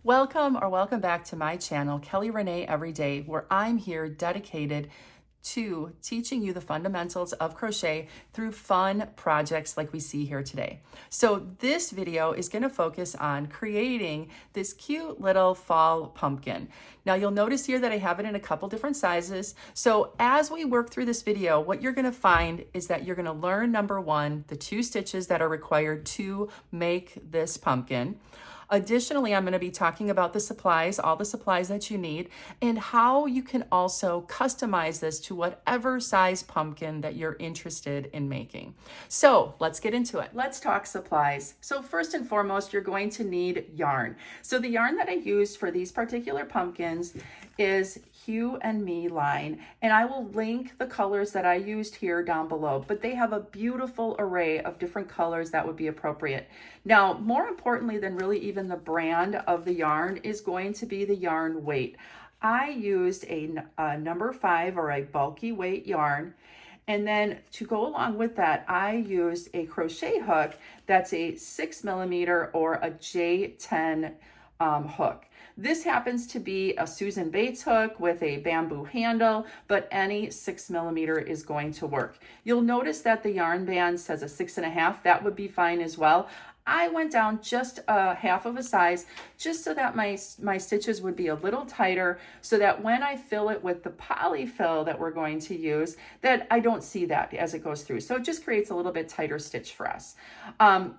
Welcome back to my channel, Kelly Rene Every Day, where I'm here dedicated to teaching you the fundamentals of crochet through fun projects like we see here today. So this video is going to focus on creating this cute little fall pumpkin. Now you'll notice here that I have it in a couple different sizes. So as we work through this video, what you're going to find is that you're going to learn, number one, the 2 stitches that are required to make this pumpkin. Additionally, I'm going to be talking about the supplies, all the supplies that you need, and how you can also customize this to whatever size pumpkin that you're interested in making. So let's get into it. Let's talk supplies. So first and foremost, you're going to need yarn. So the yarn that I used for these particular pumpkins is Hue and Me line, and I will link the colors that I used here down below, but they have a beautiful array of different colors that would be appropriate. Now, more importantly than really even the brand of the yarn is going to be the yarn weight. I used a number 5 or a bulky weight yarn. And then to go along with that, I used a crochet hook that's a 6mm or a J10 hook. This happens to be a Susan Bates hook with a bamboo handle, but any 6mm is going to work. You'll notice that the yarn band says a 6.5. That would be fine as well. I went down just a half of a size just so that my stitches would be a little tighter, so that when I fill it with the polyfill that we're going to use, that I don't see that as it goes through. So it just creates a little bit tighter stitch for us.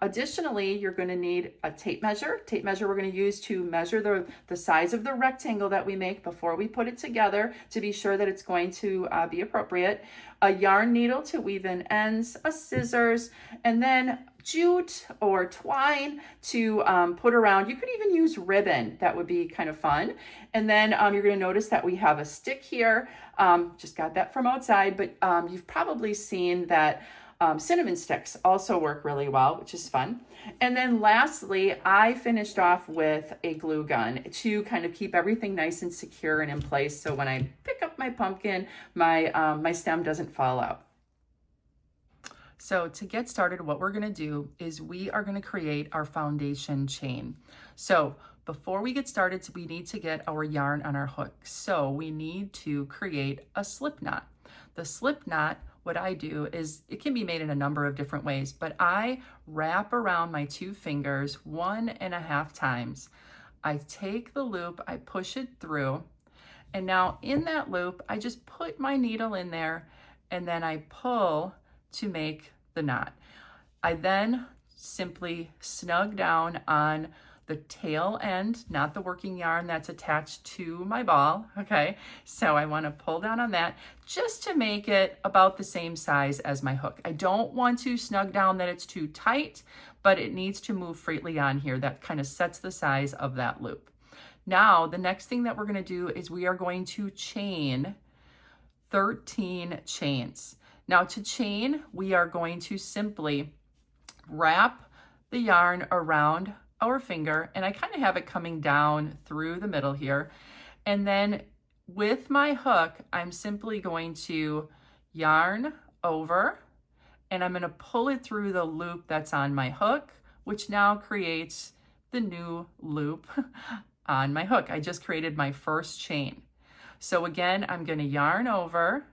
Additionally, you're going to need a tape measure. Tape measure we're going to use to measure the size of the rectangle that we make before we put it together to be sure that it's going to be appropriate. A yarn needle to weave in ends, a scissors, and then jute or twine to put around. You could even use ribbon. That would be kind of fun. And then you're going to notice that we have a stick here. Just got that from outside, but you've probably seen that cinnamon sticks also work really well, which is fun. And then lastly, I finished off with a glue gun to kind of keep everything nice and secure and in place, so when I pick up my pumpkin, my stem doesn't fall out. So to get started, what we're going to do is we are going to create our foundation chain. So before we get started, we need to get our yarn on our hook. So we need to create a slip knot. The slip knot, what I do is, it can be made in a number of different ways, but I wrap around my 2 fingers 1.5 times. I take the loop, I push it through, and now in that loop, I just put my needle in there, and then I pull to make the knot. I then simply snug down on the tail end, not the working yarn that's attached to my ball, okay? So I want to pull down on that just to make it about the same size as my hook. I don't want to snug down that it's too tight, but it needs to move freely on here. That kind of sets the size of that loop. Now, the next thing that we're going to do is we are going to chain 13 chains. Now to chain, we are going to simply wrap the yarn around our finger, and I kind of have it coming down through the middle here. And then with my hook, I'm simply going to yarn over, and I'm going to pull it through the loop that's on my hook, which now creates the new loop on my hook. I just created my first chain. So again, I'm going to yarn over,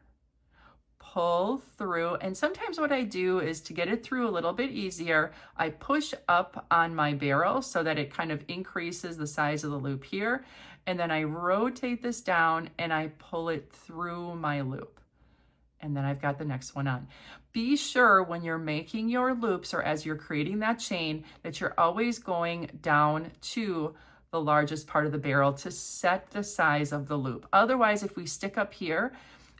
pull through, and sometimes what I do is, to get it through a little bit easier, I push up on my barrel so that it kind of increases the size of the loop here, and then I rotate this down and I pull it through my loop, and then I've got the next one on. Be sure when you're making your loops, or as you're creating that chain, that you're always going down to the largest part of the barrel to set the size of the loop. Otherwise, if we stick up here,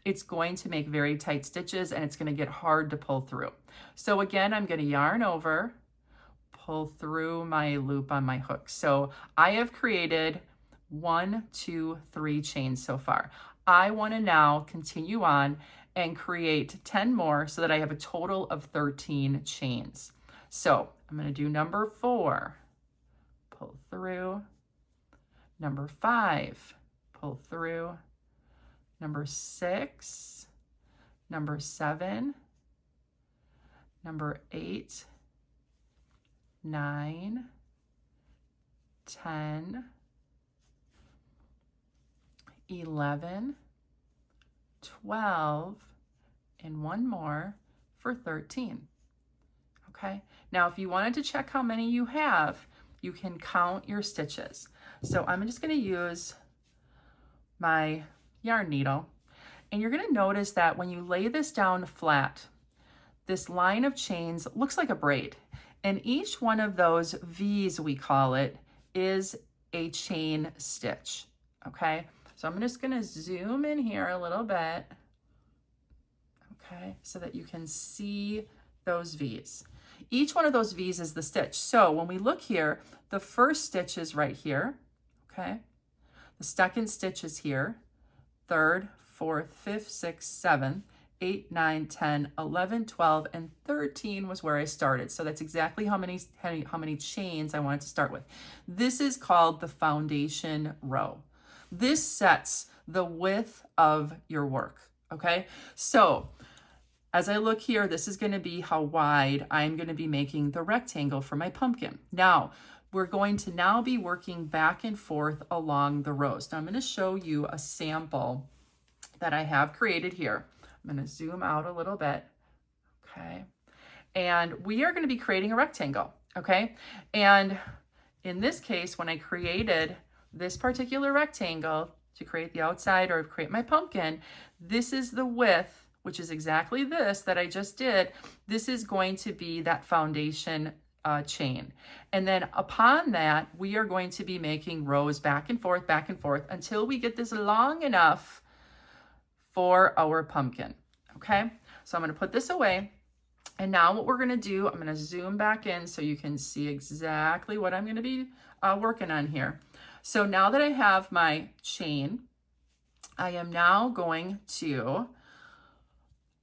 it's going to make very tight stitches and it's going to get hard to pull through. So again, I'm going to yarn over, pull through my loop on my hook. So I have created 1, 2, 3 chains so far. I want to now continue on and create 10 more so that I have a total of 13 chains. So I'm going to do number 4, pull through, number 5, pull through, number 6, number 7, number 8, 9, 10, 11, 12, and one more for 13. Okay, now if you wanted to check how many you have, you can count your stitches. So I'm just going to use my yarn needle, and you're going to notice that when you lay this down flat, this line of chains looks like a braid, and each one of those V's, we call it, is a chain stitch. Okay, so I'm just going to zoom in here a little bit, okay, so that you can see those V's. Each one of those V's is the stitch. So when we look here, the first stitch is right here, okay? The second stitch is here, third, fourth, fifth, sixth, seventh, 8, 9, 10, 11, 12, and 13 was where I started. So that's exactly how many chains I wanted to start with. This is called the foundation row. This sets the width of your work, okay? So as I look here, this is going to be how wide I'm going to be making the rectangle for my pumpkin. Now, we're going to now be working back and forth along the rows. Now, I'm going to show you a sample that I have created here. I'm going to zoom out a little bit, okay? And we are going to be creating a rectangle, okay? And in this case, when I created this particular rectangle to create the outside or create my pumpkin, this is the width, which is exactly this that I just did. This is going to be that foundation chain. And then upon that, we are going to be making rows back and forth until we get this long enough for our pumpkin. Okay, so I'm going to put this away. And now what we're going to do, I'm going to zoom back in so you can see exactly what I'm going to be working on here. So now that I have my chain, I am now going to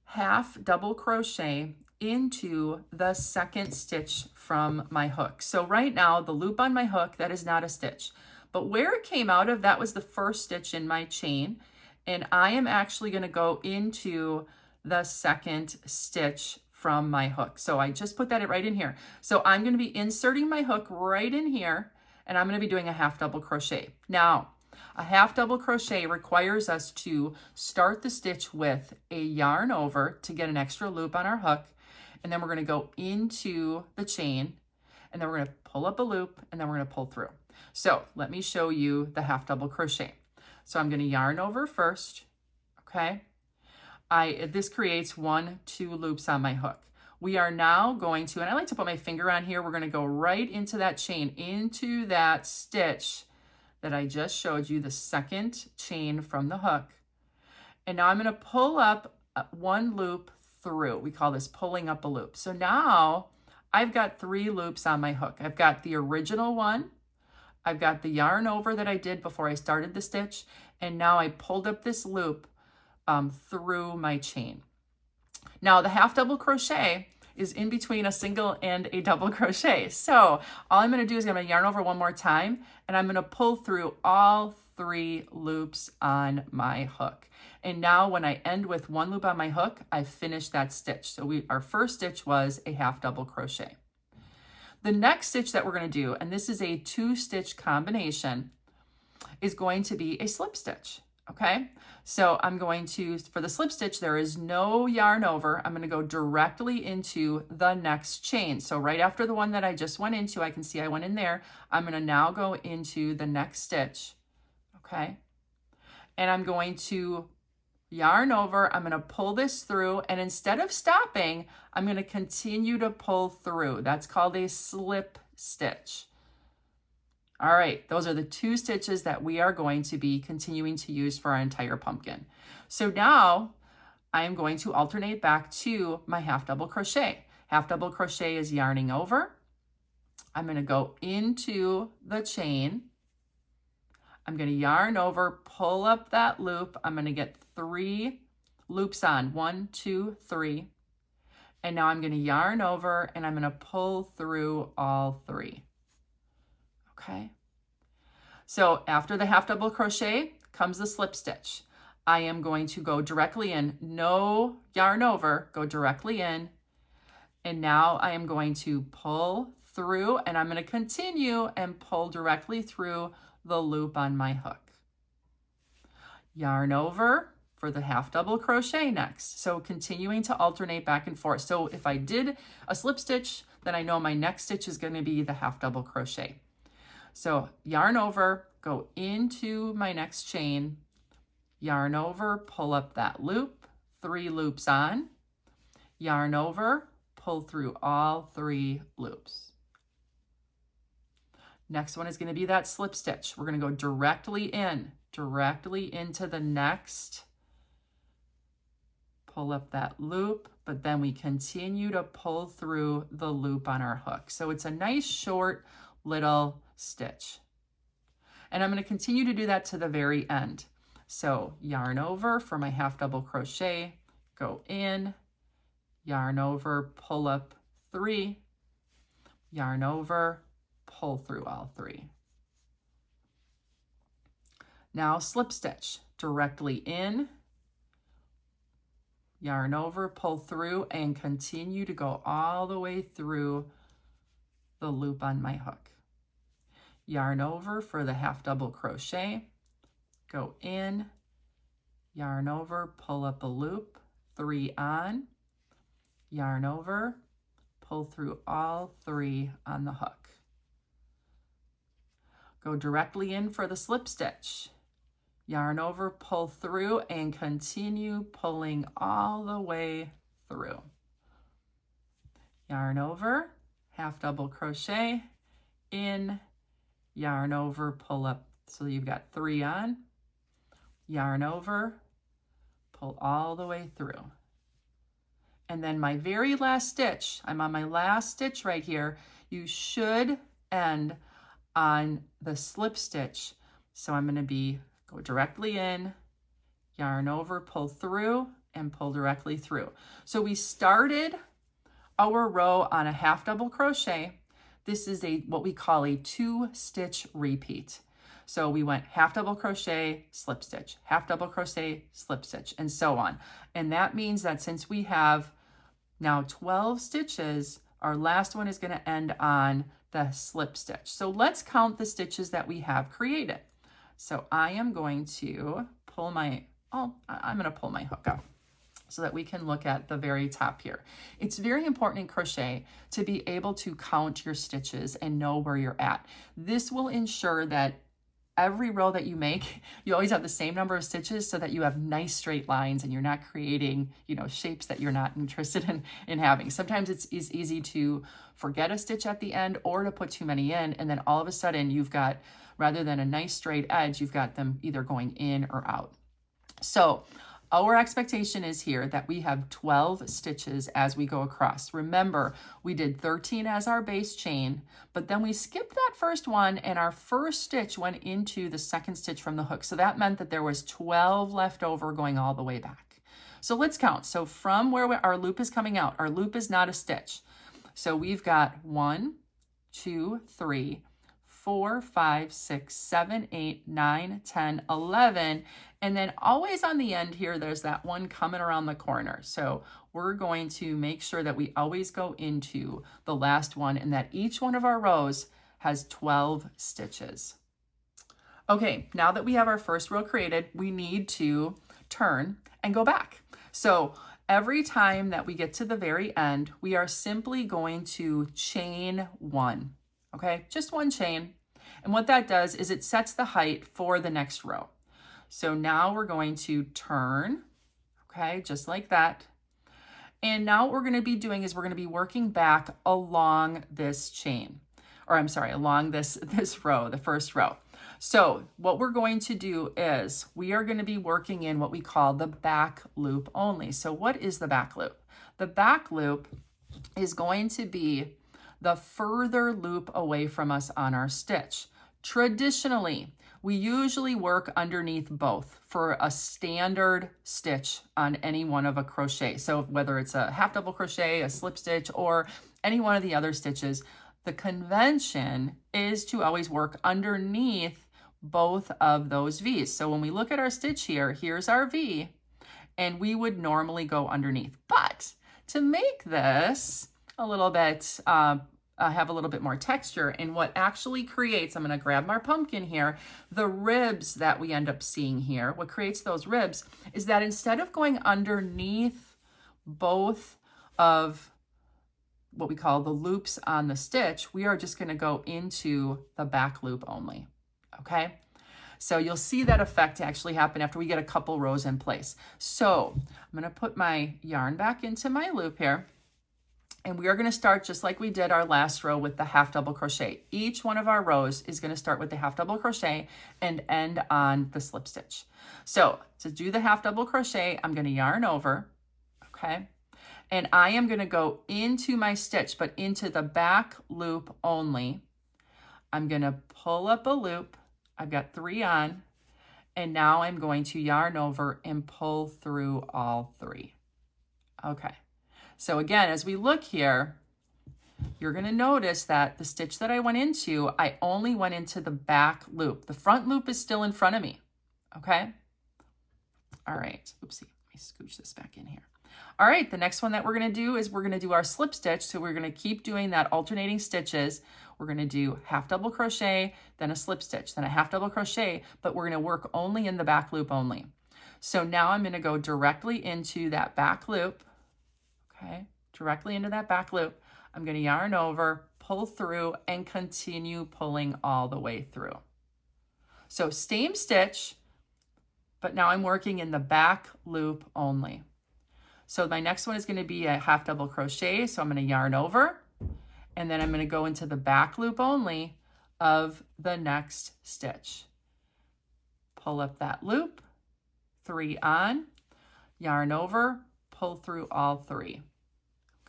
half double crochet into the second stitch from my hook. So right now the loop on my hook, that is not a stitch, but where it came out of, that was the first stitch in my chain, and I am actually going to go into the second stitch from my hook. So I just put that right in here. So I'm going to be inserting my hook right in here, and I'm going to be doing a half double crochet. Now, a half double crochet requires us to start the stitch with a yarn over to get an extra loop on our hook, and then we're going to go into the chain, and then we're going to pull up a loop, and then we're going to pull through. So let me show you the half double crochet. So I'm going to yarn over first, okay? This creates 1, 2 loops on my hook. We are now going to, and I like to put my finger on here, we're going to go right into that chain, into that stitch that I just showed you, the second chain from the hook. And now I'm going to pull up 1 loop through. We call this pulling up a loop. So now I've got 3 loops on my hook. I've got the original one, I've got the yarn over that I did before I started the stitch, and now I pulled up this loop through my chain. Now the half double crochet is in between a single and a double crochet. So all I'm going to do is I'm going to yarn over one more time, and I'm going to pull through all 3 loops on my hook. And now when I end with 1 loop on my hook, I finished that stitch. So our first stitch was a half double crochet. The next stitch that we're going to do, and this is a 2-stitch combination, is going to be a slip stitch. Okay, so I'm going to, for the slip stitch, there is no yarn over. I'm going to go directly into the next chain. So right after the one that I just went into, I can see I went in there. I'm going to now go into the next stitch. Okay, and I'm going to yarn over. I'm going to pull this through, and instead of stopping, I'm going to continue to pull through. That's called a slip stitch. All right, those are the 2 stitches that we are going to be continuing to use for our entire pumpkin. So now I am going to alternate back to my half double crochet. Half double crochet is yarning over. I'm going to go into the chain. I'm going to yarn over, pull up that loop. I'm going to get 3 loops on, 1, 2, 3. And now I'm going to yarn over, and I'm going to pull through all 3. Okay, so after the half double crochet comes the slip stitch. I am going to go directly in, no yarn over, go directly in, and now I am going to pull through, and I'm going to continue and pull directly through the loop on my hook. yarn over for the half double crochet next. So continuing to alternate back and forth. So if I did a slip stitch, then I know my next stitch is going to be the half double crochet. So yarn over, go into my next chain, yarn over, pull up that loop, 3 loops on, yarn over, pull through all 3 loops. Next one is going to be that slip stitch. We're going to go directly into the next, pull up that loop, but then we continue to pull through the loop on our hook. So it's a nice short little stitch. And I'm going to continue to do that to the very end. So yarn over for my half double crochet, go in, yarn over, pull up 3, yarn over, pull through all 3. Now slip stitch, directly in, yarn over, pull through, and continue to go all the way through the loop on my hook. Yarn over for the half double crochet, go in, yarn over, pull up a loop, 3 on, yarn over, pull through all 3 on the hook. Go directly in for the slip stitch, yarn over, pull through, and continue pulling all the way through. Yarn over, half double crochet, in, yarn over, pull up, so you've got 3 on, yarn over, pull all the way through. And then my very last stitch, I'm on my last stitch right here, you should end on the slip stitch. So I'm going to go directly in, yarn over, pull through, and pull directly through. So we started our row on a half double crochet. This is what we call a 2-stitch repeat. So we went half double crochet, slip stitch, half double crochet, slip stitch, and so on. And that means that since we have now 12 stitches, our last one is going to end on the slip stitch. So let's count the stitches that we have created. So I am going to pull my hook out so that we can look at the very top here. It's very important in crochet to be able to count your stitches and know where you're at. This will ensure that every row that you make, you always have the same number of stitches so that you have nice straight lines and you're not creating, shapes that you're not interested in having. Sometimes it's easy to forget a stitch at the end or to put too many in, and then all of a sudden you've got, rather than a nice straight edge, you've got them either going in or out. So our expectation is here that we have 12 stitches as we go across. Remember, we did 13 as our base chain, but then we skipped that first one and our first stitch went into the second stitch from the hook. So that meant that there was 12 left over going all the way back. So let's count. So from where our loop is coming out, our loop is not a stitch. So we've got 1, 2, 3, 4, 5, 6, 7, 8, 9, 10, 11. And then always on the end here, there's that one coming around the corner. So we're going to make sure that we always go into the last one and that each one of our rows has 12 stitches. Okay, now that we have our first row created, we need to turn and go back. So every time that we get to the very end, we are simply going to chain 1, okay? Just 1 chain. And what that does is it sets the height for the next row. So now we're going to turn, okay, just like that. And now what we're going to be doing is we're going to be working back along this chain, or I'm sorry, along this row, the first row. So what we're going to do is we are going to be working in what we call the back loop only. So what is the back loop? The back loop is going to be the further loop away from us on our stitch. Traditionally, we usually work underneath both for a standard stitch on any one of a crochet. So whether it's a half double crochet, a slip stitch, or any one of the other stitches, the convention is to always work underneath both of those V's. So when we look at our stitch here, here's our V, and we would normally go underneath. But to make this a little bit have a little bit more texture. And what actually creates, I'm going to grab my pumpkin here, the ribs that we end up seeing here, what creates those ribs is that instead of going underneath both of what we call the loops on the stitch, we are just going to go into the back loop only. Okay, so you'll see that effect actually happen after we get a couple rows in place. So I'm going to put my yarn back into my loop here. And we are going to start just like we did our last row with the half double crochet. Each one of our rows is going to start with the half double crochet and end on the slip stitch. So to do the half double crochet, I'm going to yarn over, okay? And I am going to go into my stitch, but into the back loop only. I'm going to pull up a loop. I've got 3 on, and now I'm going to yarn over and pull through all 3. Okay. So again, as we look here, you're going to notice that the stitch that I went into, I only went into the back loop. The front loop is still in front of me, okay? All right, oopsie, let me scooch this back in here. All right, the next one that we're going to do is we're going to do our slip stitch. So we're going to keep doing that alternating stitches. We're going to do half double crochet, then a slip stitch, then a half double crochet, but we're going to work only in the back loop only. So now I'm going to go directly into that back loop. Okay, directly into that back loop. I'm going to yarn over, pull through, and continue pulling all the way through. So same stitch, but now I'm working in the back loop only. So my next one is going to be a half double crochet. So I'm going to yarn over, and then I'm going to go into the back loop only of the next stitch. Pull up that loop, 3 on, yarn over, pull through all 3.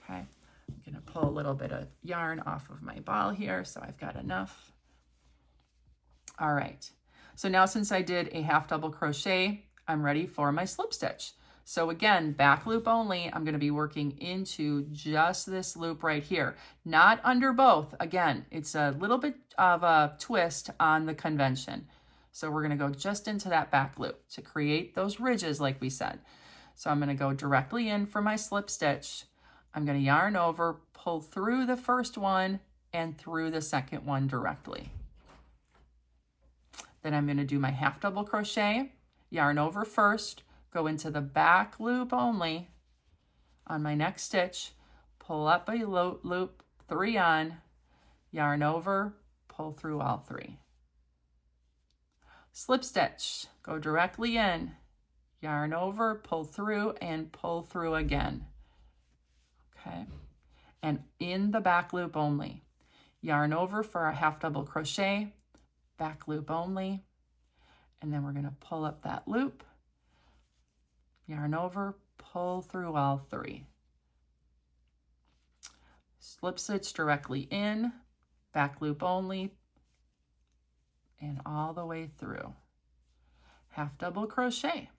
Okay, I'm going to pull a little bit of yarn off of my ball here so I've got enough. All right, so now since I did a half double crochet, I'm ready for my slip stitch. So again, back loop only, I'm going to be working into just this loop right here, not under both. Again, it's a little bit of a twist on the convention. So we're going to go just into that back loop to create those ridges like we said. So I'm going to go directly in for my slip stitch. I'm going to yarn over, pull through the first one and through the second one directly. Then I'm going to do my half double crochet, yarn over first, go into the back loop only on my next stitch, pull up a loop, 3 on, yarn over, pull through all 3. Slip stitch, go directly in, yarn over, pull through, and pull through again. Okay, and in the back loop only, yarn over for a half double crochet, back loop only, and then we're going to pull up that loop, yarn over, pull through all 3. Slip stitch directly in, back loop only, and all the way through. Half double crochet,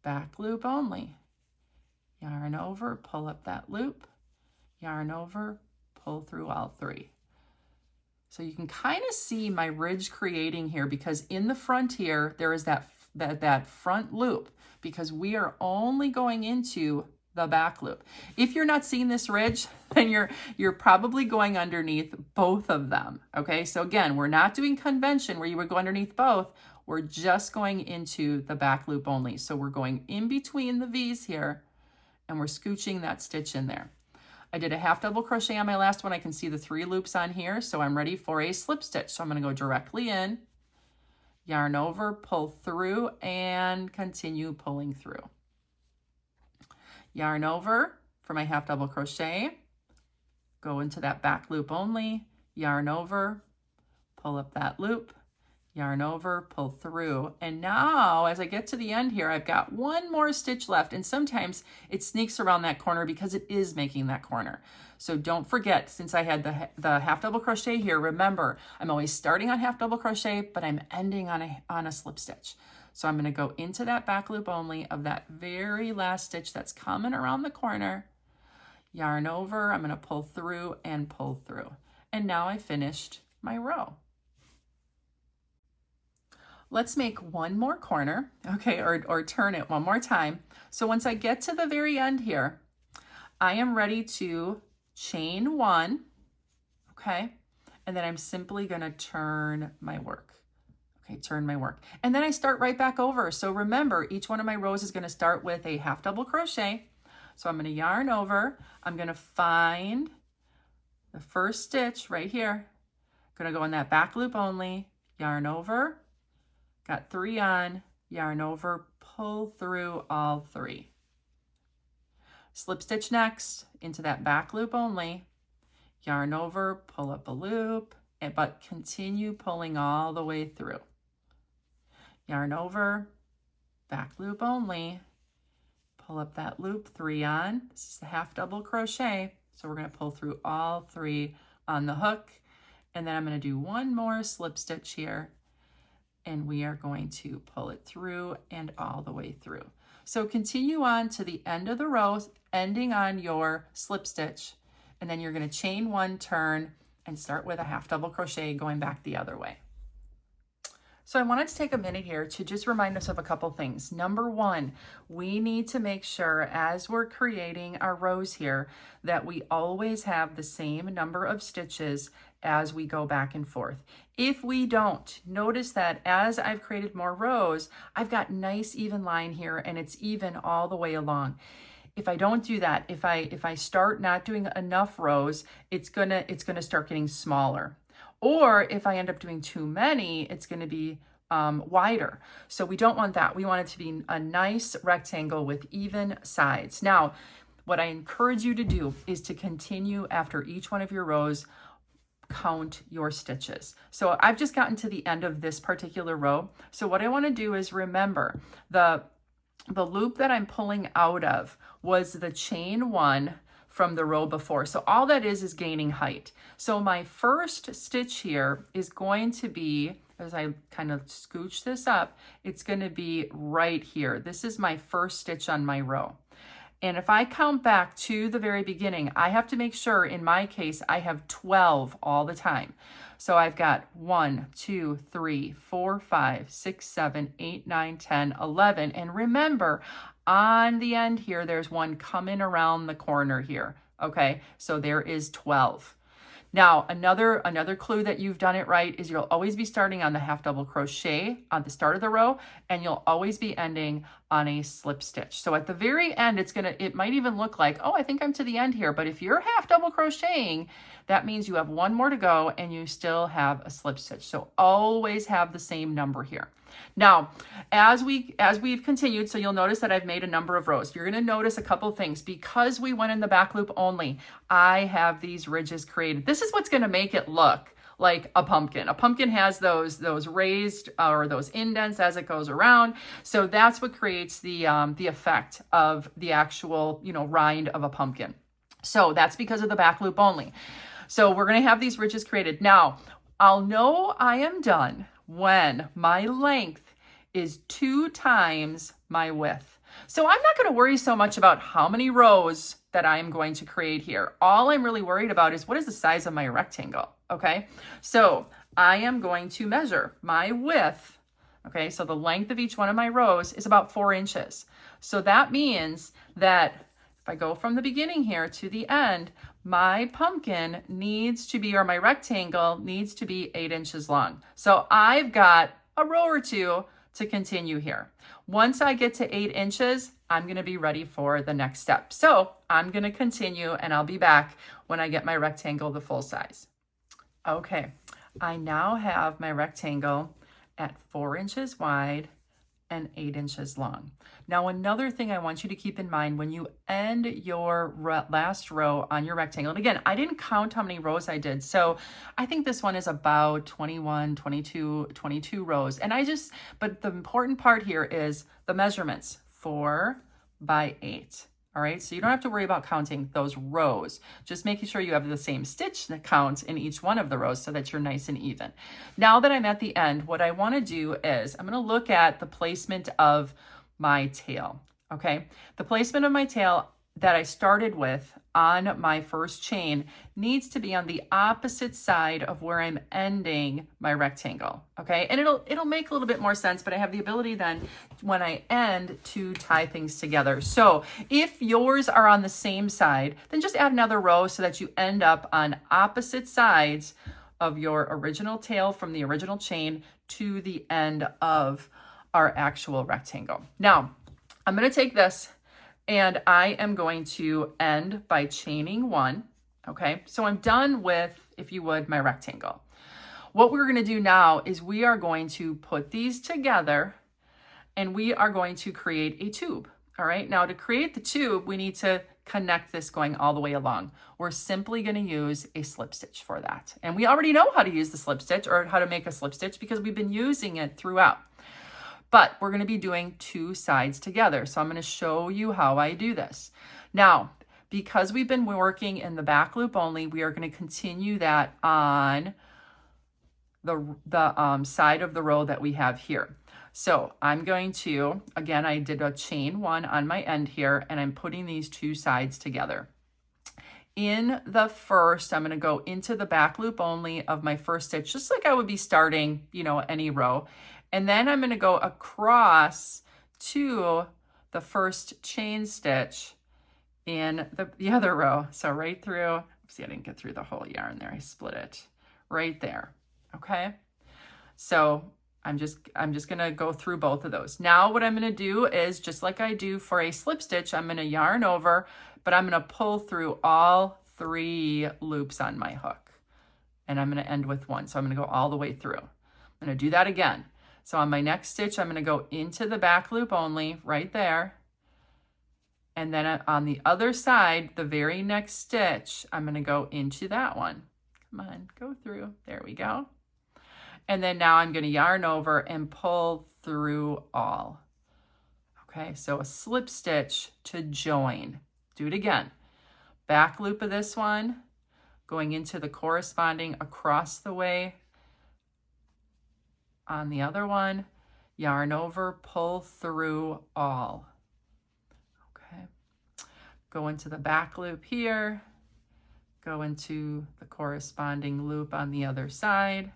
back loop only, yarn over, pull up that loop, yarn over, pull through all 3. So you can kind of see my ridge creating here because in the front here, there is that front loop because we are only going into the back loop. If you're not seeing this ridge, then you're probably going underneath both of them. Okay, so again, we're not doing convention where you would go underneath both. We're just going into the back loop only. So we're going in between the V's here and we're scooching that stitch in there. I did a half double crochet on my last one. I can see the 3 loops on here, so I'm ready for a slip stitch. So I'm going to go directly in, yarn over, pull through, and continue pulling through. Yarn over for my half double crochet, go into that back loop only, yarn over, pull up that loop, yarn over, pull through. And now as I get to the end here, I've got 1 more stitch left, and sometimes it sneaks around that corner because it is making that corner. So don't forget, since I had the half double crochet here, remember, I'm always starting on half double crochet, but I'm ending on a slip stitch. So I'm going to go into that back loop only of that very last stitch that's coming around the corner, yarn over, I'm going to pull through and pull through. And now I finished my row. Let's make 1 more corner, okay, or turn it 1 more time. So once I get to the very end here, I am ready to chain 1, okay? And then I'm simply gonna turn my work. Okay, turn my work. And then I start right back over. So remember, each one of my rows is gonna start with a half double crochet. So I'm gonna yarn over, I'm gonna find the first stitch right here. I'm gonna go in that back loop only, yarn over, got 3 on, yarn over, pull through all 3. Slip stitch next into that back loop only, yarn over, pull up a loop, but continue pulling all the way through. Yarn over, back loop only, pull up that loop, 3 on. This is the half double crochet. So we're going to pull through all 3 on the hook. And then I'm going to do 1 more slip stitch here. And we are going to pull it through and all the way through. So continue on to the end of the row, ending on your slip stitch. And then you're going to chain 1, turn, and start with a half double crochet going back the other way. So I wanted to take a minute here to just remind us of a couple things. Number 1, we need to make sure as we're creating our rows here that we always have the same number of stitches as we go back and forth. If we don't, notice that as I've created more rows, I've got nice even line here and it's even all the way along. If I don't do that, if I start not doing enough rows, it's gonna start getting smaller. Or if I end up doing too many, it's going to be wider. So we don't want that. We want it to be a nice rectangle with even sides. Now, what I encourage you to do is to continue after each one of your rows, count your stitches. So I've just gotten to the end of this particular row. So what I want to do is remember the loop that I'm pulling out of was the chain 1 from the row before. So all that is gaining height. So my first stitch here is going to be, as I kind of scooch this up, it's going to be right here. This is my first stitch on my row. And if I count back to the very beginning, I have to make sure, in my case, I have 12 all the time. So I've got 1, 2, 3, 4, 5, 6, 7, 8, 9, 10, 11. And remember, on the end here, there's one coming around the corner here. Okay, so there is 12. Now, another clue that you've done it right is you'll always be starting on the half double crochet on the start of the row, and you'll always be ending on a slip stitch. So at the very end, it might even look like, oh, I think I'm to the end here. But if you're half double crocheting, that means you have 1 more to go and you still have a slip stitch. So always have the same number here. Now, as we've continued, so you'll notice that I've made a number of rows. You're going to notice a couple things. Because we went in the back loop only, I have these ridges created. This is what's going to make it look like a pumpkin. A pumpkin has those raised or those indents as it goes around. So that's what creates the effect of the actual, rind of a pumpkin. So that's because of the back loop only. So we're going to have these ridges created. Now, I'll know I am done when my length is 2 times my width. So I'm not going to worry so much about how many rows that I'm going to create here. All I'm really worried about is what is the size of my rectangle, okay? So I am going to measure my width, okay? So the length of each one of my rows is about 4 inches. So that means that if I go from the beginning here to the end, my pumpkin needs to be, or my rectangle needs to be 8 inches long. So I've got a row or 2 to continue here. Once I get to 8 inches, I'm going to be ready for the next step. So I'm going to continue and I'll be back when I get my rectangle the full size. Okay, I now have my rectangle at 4 inches wide and 8 inches long. Now, another thing I want you to keep in mind when you end your last row on your rectangle, and again, I didn't count how many rows I did, so I think this one is about 21, 22 rows. But the important part here is the measurements, 4 by 8. All right, so you don't have to worry about counting those rows. Just making sure you have the same stitch count in each one of the rows so that you're nice and even. Now that I'm at the end, what I want to do is I'm going to look at the placement of my tail. Okay, the placement of my tail, that I started with on my first chain needs to be on the opposite side of where I'm ending my rectangle, okay? And it'll make a little bit more sense, but I have the ability then when I end to tie things together. So if yours are on the same side, then just add another row so that you end up on opposite sides of your original tail from the original chain to the end of our actual rectangle. Now, I'm gonna take this and I am going to end by chaining one, okay? So I'm done with, if you would, my rectangle. What we're gonna do now is we are going to put these together and we are going to create a tube, all right? Now to create the tube, we need to connect this going all the way along. We're simply gonna use a slip stitch for that. And we already know how to use the slip stitch or how to make a slip stitch because we've been using it throughout. But we're going to be doing two sides together. So I'm going to show you how I do this. Now, because we've been working in the back loop only, we are going to continue that on the side of the row that we have here. So I'm going to, again, I did a chain one on my end here, and I'm putting these two sides together. In the first, I'm going to go into the back loop only of my first stitch, just like I would be starting, you know, any row. And then I'm going to go across to the first chain stitch in the other row. So right through, see, I didn't get through the whole yarn there. I split it right there. Okay. So I'm just going to go through both of those. Now what I'm going to do is just like I do for a slip stitch, I'm going to yarn over, but I'm going to pull through all 3 loops on my hook. And I'm going to end with one. So I'm going to go all the way through. I'm going to do that again. So on my next stitch, I'm going to go into the back loop only right there. And then on the other side, the very next stitch, I'm going to go into that one. Come on, go through. There we go. And then now I'm going to yarn over and pull through all. Okay, so a slip stitch to join. Do it again. Back loop of this one, going into the corresponding across the way on the other one, yarn over, pull through all. Okay, go into the back loop here, go into the corresponding loop on the other side,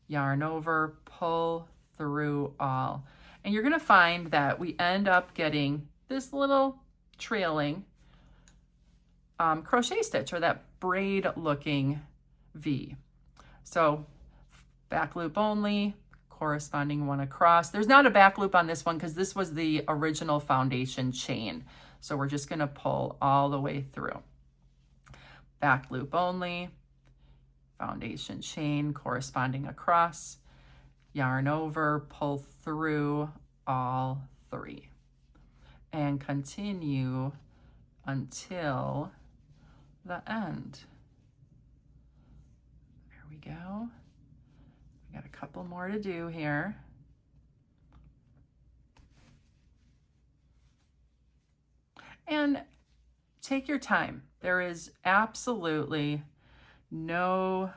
yarn over, pull through all. And you're gonna find that we end up getting this little trailing crochet stitch, or that braid looking V. So back loop only, corresponding one across. There's not a back loop on this one because this was the original foundation chain. So we're just going to pull all the way through. Back loop only, foundation chain, corresponding across, yarn over, pull through all 3. And continue until the end. There we go. Got a couple more to do here. And take your time. There is absolutely no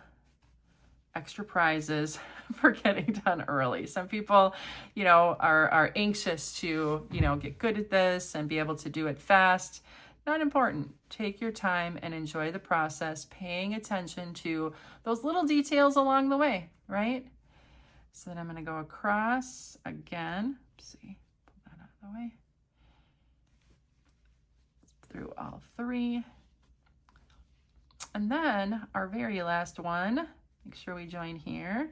extra prizes for getting done early. Some people, you know, are anxious to, you know, get good at this and be able to do it fast. Not important. Take your time and enjoy the process, paying attention to those little details along the way, right? So then I'm going to go across again. Let's see, pull that out of the way. Through all 3. And then our very last one, make sure we join here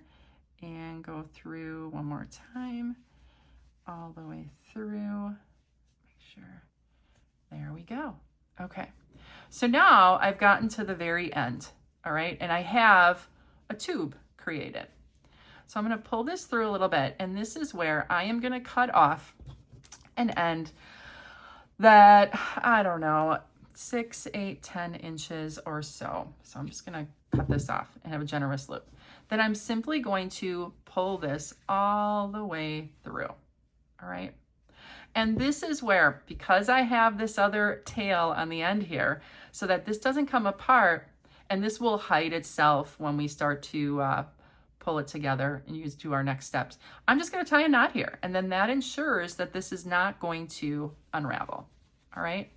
and go through one more time, all the way through. Make sure. There we go. Okay. So now I've gotten to the very end. All right. And I have a tube created. So I'm going to pull this through a little bit, and this is where I am going to cut off an end that, I don't know, 6, 8, 10 inches or so. So I'm just going to cut this off and have a generous loop. Then I'm simply going to pull this all the way through. All right. And this is where, because I have this other tail on the end here, so that this doesn't come apart, and this will hide itself when we start to pull it together and do our next steps. I'm just going to tie a knot here, and then that ensures that this is not going to unravel. All right.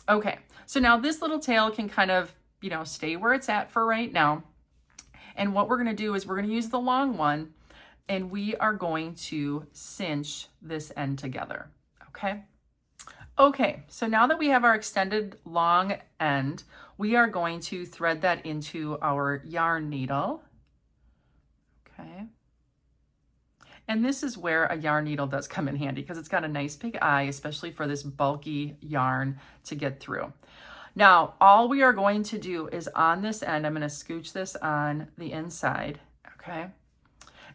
Okay, so now this little tail can kind of, you know, stay where it's at for right now. And what we're gonna do is we're gonna use the long one and we are going to cinch this end together, okay? Okay, so now that we have our extended long end, we are going to thread that into our yarn needle, okay? And this is where a yarn needle does come in handy because it's got a nice big eye, especially for this bulky yarn to get through. Now, all we are going to do is on this end, I'm going to scooch this on the inside, okay?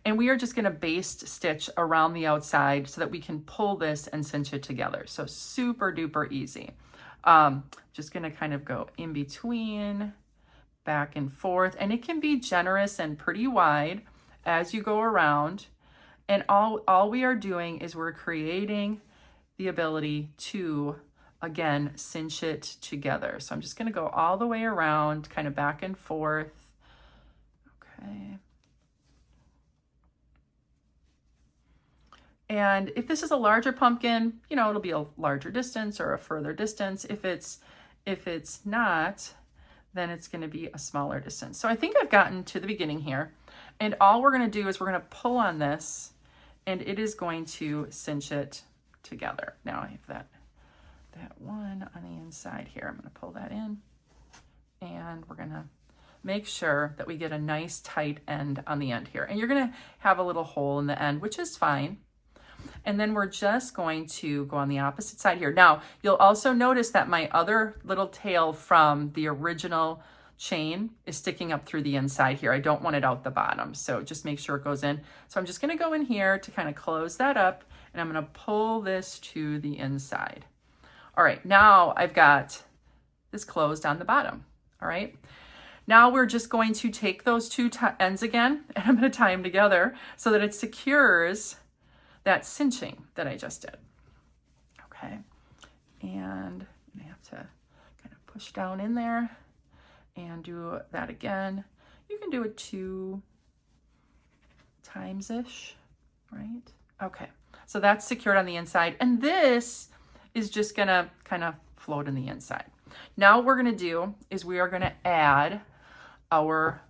And we are just going to baste stitch around the outside so that we can pull this and cinch it together. So super duper easy. Just going to kind of go in between, back and forth, and it can be generous and pretty wide as you go around. And all we are doing is we're creating the ability to, again, cinch it together. So I'm just going to go all the way around, kind of back and forth. Okay. And if this is a larger pumpkin, you know, it'll be a larger distance or a further distance. If it's not, then it's going to be a smaller distance. So I think I've gotten to the beginning here. And all we're going to do is we're going to pull on this and it is going to cinch it together. Now I have that one on the inside here. I'm going to pull that in and we're going to make sure that we get a nice tight end on the end here. And you're going to have a little hole in the end, which is fine. And then we're just going to go on the opposite side here. Now, you'll also notice that my other little tail from the original chain is sticking up through the inside here. I don't want it out the bottom, so just make sure it goes in. So I'm just going to go in here to kind of close that up, and I'm going to pull this to the inside. All right, now I've got this closed on the bottom. All right, now we're just going to take those two ends again, and I'm going to tie them together so that it secures that cinching that I just did. Okay, and I have to kind of push down in there and do that again. You can do it 2 times-ish, right? Okay, so that's secured on the inside, and this is just gonna kind of float in the inside. Now what we're gonna do is we are gonna add our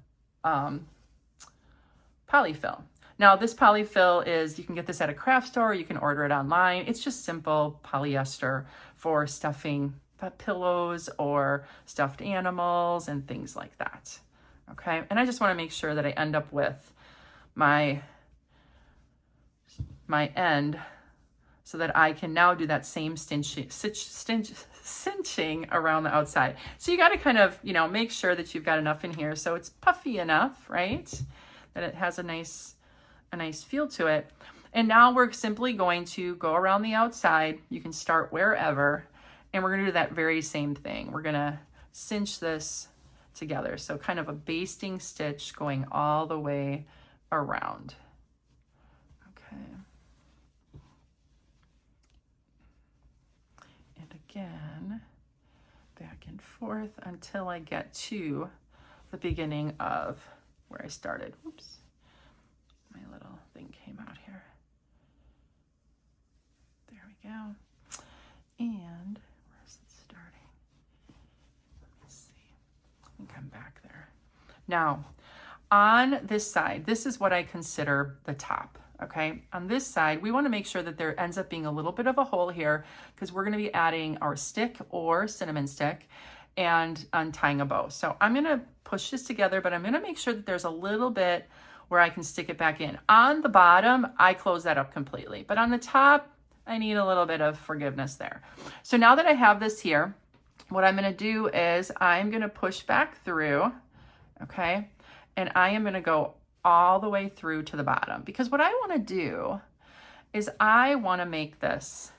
polyfill. Now this polyfill is, you can get this at a craft store, you can order it online. It's just simple polyester for stuffing pillows or stuffed animals and things like that. Okay, and I just want to make sure that I end up with my end so that I can now do that same cinching around the outside. So you got to kind of, you know, make sure that you've got enough in here so it's puffy enough, right? That it has a nice feel to it. And now we're simply going to go around the outside. You can start wherever. And we're gonna do that very same thing. We're gonna cinch this together. So kind of a basting stitch going all the way around. Okay. And again, back and forth until I get to the beginning of where I started. Oops, my little thing came out here. There we go. And come back there. Now, on this side, this is what I consider the top, okay? On this side, we want to make sure that there ends up being a little bit of a hole here because we're going to be adding our stick or cinnamon stick and untying a bow. So I'm going to push this together, but I'm going to make sure that there's a little bit where I can stick it back in. On the bottom, I close that up completely, but on the top, I need a little bit of forgiveness there. So now that I have this here, what I'm going to do is I'm going to push back through, okay? And I am going to go all the way through to the bottom because what I want to do is I want to make this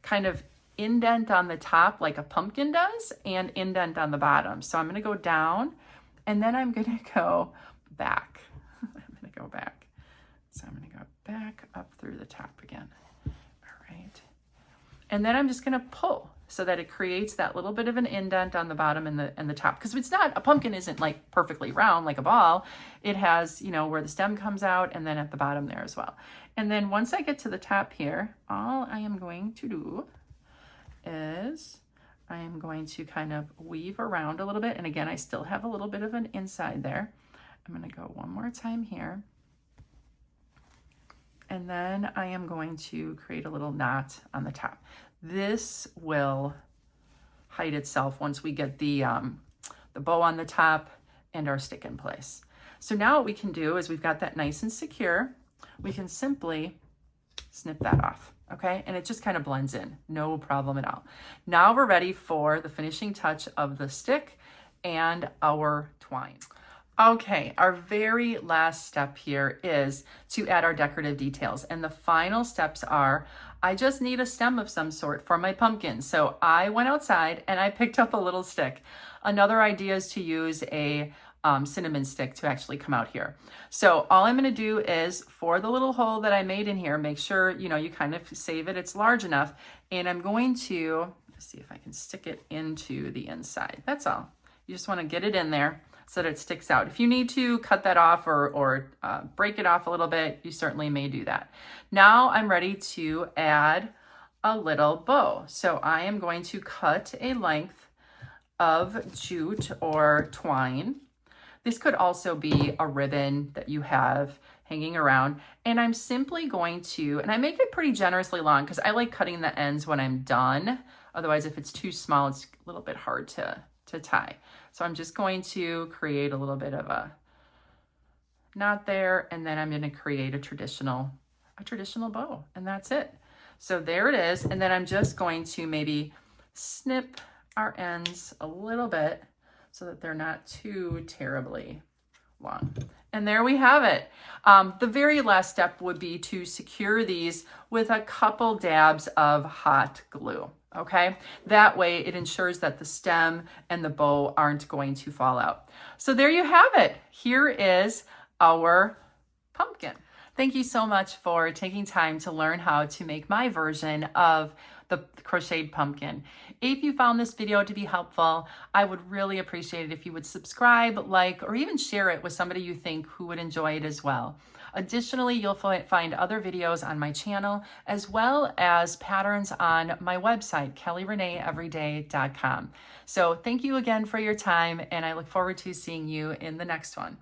kind of indent on the top like a pumpkin does and indent on the bottom. So I'm going to go down and then I'm going to go back. I'm going to go back. So I'm going to go back up through the top again. All right. And then I'm just going to pull so that it creates that little bit of an indent on the bottom and the top. Because it's not, a pumpkin isn't like perfectly round like a ball. It has, you know, where the stem comes out and then at the bottom there as well. And then once I get to the top here, all I am going to do is I am going to kind of weave around a little bit. And again, I still have a little bit of an inside there. I'm going to go one more time here. And then I am going to create a little knot on the top. This will hide itself once we get the bow on the top and our stick in place. So now what we can do is we've got that nice and secure. We can simply snip that off, okay? And it just kind of blends in, no problem at all. Now we're ready for the finishing touch of the stick and our twine. Okay, our very last step here is to add our decorative details. And the final steps are, I just need a stem of some sort for my pumpkin. So I went outside and I picked up a little stick. Another idea is to use a cinnamon stick to actually come out here. So all I'm gonna do is, for the little hole that I made in here, make sure, you kind of save it, it's large enough. And I'm going to, let's see if I can stick it into the inside. That's all. You just wanna get it in there so that it sticks out. If you need to cut that off or break it off a little bit, you certainly may do that. Now I'm ready to add a little bow. So I am going to cut a length of jute or twine. This could also be a ribbon that you have hanging around. And I'm simply going to, and I make it pretty generously long because I like cutting the ends when I'm done. Otherwise, if it's too small, it's a little bit hard to tie. So I'm just going to create a little bit of a knot there, and then I'm going to create a traditional bow, and that's it. So there it is, and then I'm just going to maybe snip our ends a little bit so that they're not too terribly long. And there we have it. The very last step would be to secure these with a couple dabs of hot glue. Okay, that way it ensures that the stem and the bow aren't going to fall out. So there you have it. Here is our pumpkin. Thank you so much for taking time to learn how to make my version of the crocheted pumpkin. If you found this video to be helpful, I would really appreciate it if you would subscribe, like, or even share it with somebody you think who would enjoy it as well. Additionally, you'll find other videos on my channel, as well as patterns on my website, kellyreneeeveryday.com. So thank you again for your time, and I look forward to seeing you in the next one.